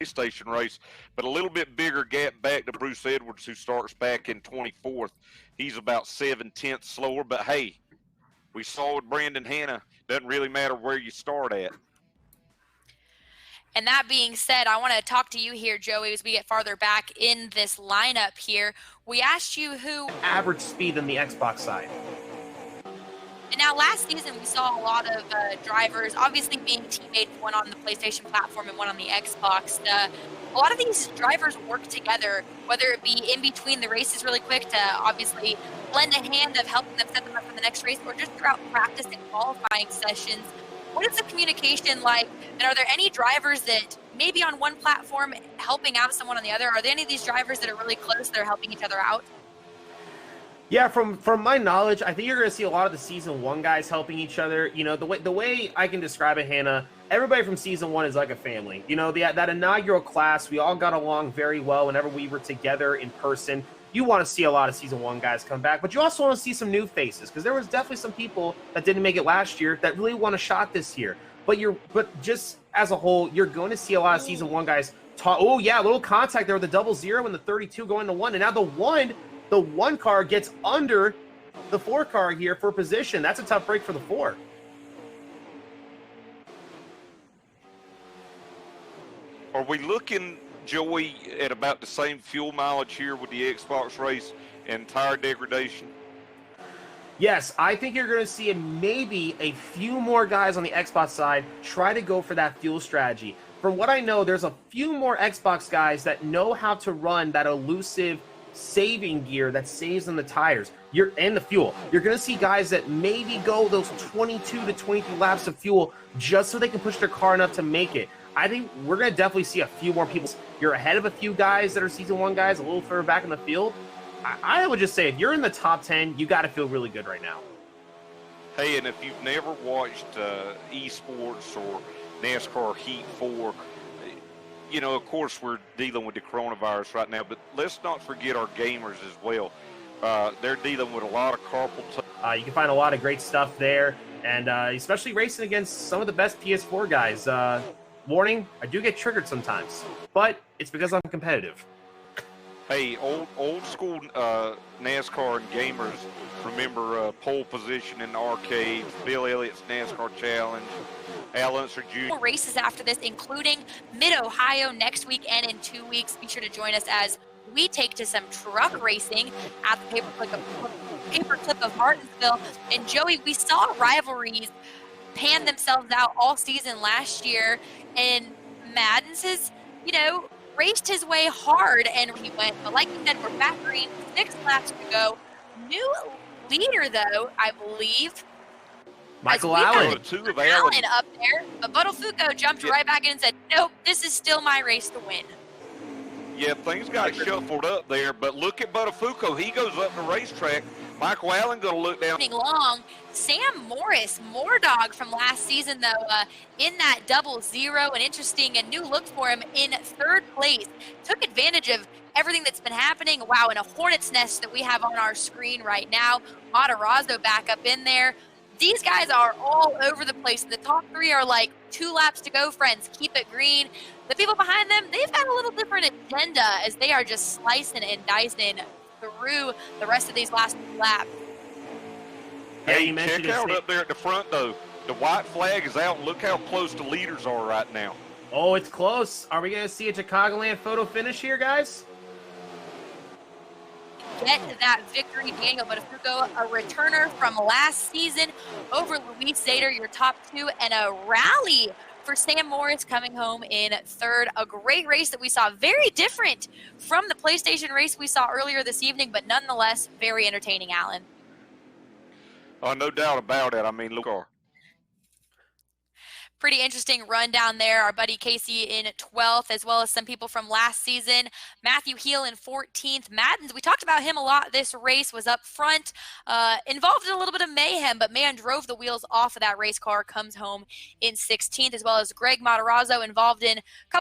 PlayStation race, but a little bit bigger gap back to Bruce Edwards, who starts back in 24th. He's about 7/10 slower, but hey, we saw with Brandon Hanna, doesn't really matter where you start at. And that being said, I want to talk to you here, Joey, as we get farther back in this lineup here. We asked you who average speed on the Xbox side. And now last season we saw a lot of drivers obviously being teammates, one on the PlayStation platform and one on the Xbox. A lot of these drivers work together, whether it be in between the races really quick to obviously lend a hand of helping them set them up for the next race, or just throughout practice and qualifying sessions. What is the communication like? And are there any drivers that maybe on one platform helping out someone on the other? Are there any of these drivers that are really close that are helping each other out? Yeah, from my knowledge, I think you're going to see a lot of the Season 1 guys helping each other. You know, the way I can describe it, Hannah, everybody from Season 1 is like a family. You know, that inaugural class, we all got along very well whenever we were together in person. You want to see a lot of Season 1 guys come back, but you also want to see some new faces, because there was definitely some people that didn't make it last year that really want a shot this year. But just as a whole, you're going to see a lot of Season 1 guys talk. Oh, yeah, a little contact there with the 00 and the 32 going to 1, and now the 1 car gets under the 4 car here for position. That's a tough break for the 4. Are we looking, Joey, at about the same fuel mileage here with the Xbox race and tire degradation? Yes, I think you're going to see maybe a few more guys on the Xbox side try to go for that fuel strategy. From what I know, there's a few more Xbox guys that know how to run that elusive saving gear that saves on the tires and the fuel. You're going to see guys that maybe go those 22 to 23 laps of fuel just so they can push their car enough to make it. I think we're going to definitely see a few more people. You're ahead of a few guys that are Season 1 guys, a little further back in the field. I would just say if you're in the top 10, you got to feel really good right now. Hey, and if you've never watched esports or NASCAR Heat 4, you know, of course, we're dealing with the coronavirus right now, but let's not forget our gamers as well. They're dealing with a lot of carpal tunnel. You can find a lot of great stuff there, and especially racing against some of the best PS4 guys. Warning, I do get triggered sometimes, but it's because I'm competitive. Hey, old school NASCAR and gamers remember pole position in the arcades, Bill Elliott's NASCAR Challenge, Al Unser Jr. Races after this, including Mid-Ohio next week and in 2 weeks. Be sure to join us as we take to some truck racing at the Paperclip of Martinsville. And Joey, we saw rivalries pan themselves out all season last year, and Madden's has, raced his way hard, and he went. But like you said, we're back green, 6 laps to go. New leader, though, I believe. Michael Allen. Allen up there. But Buttafuoco jumped right back in and said, nope, this is still my race to win. Yeah, things got shuffled up there, but look at Buttafuoco. He goes up the racetrack. Michael Allen going to look down. Long. Sam Morris, Moordog from last season, though, in that 00, an interesting and new look for him in 3rd place. Took advantage of everything that's been happening. Wow, and a hornet's nest that we have on our screen right now. Matarazzo back up in there. These guys are all over the place. The top 3 are like 2 laps to go, friends. Keep it green. The people behind them, they've got a little different agenda as they are just slicing and dicing through the rest of these last 2 laps. Hey, check out up there at the front, though. The white flag is out, and look how close the leaders are right now. Oh, it's close. Are we going to see a Chicagoland photo finish here, guys? Get that victory, Daniel Buttafuoco, a returner from last season over Luis Zader, your top 2, and a rally for Sam Morris coming home in 3rd. A great race that we saw, very different from the PlayStation race we saw earlier this evening, but nonetheless very entertaining, Alan. Oh, no doubt about it. I mean, look. Pretty interesting run down there. Our buddy Casey in 12th, as well as some people from last season. Matthew Heel in 14th. Maddens, we talked about him a lot this race, was up front, involved in a little bit of mayhem, but man drove the wheels off of that race car, comes home in 16th, as well as Greg Matarazzo involved in a couple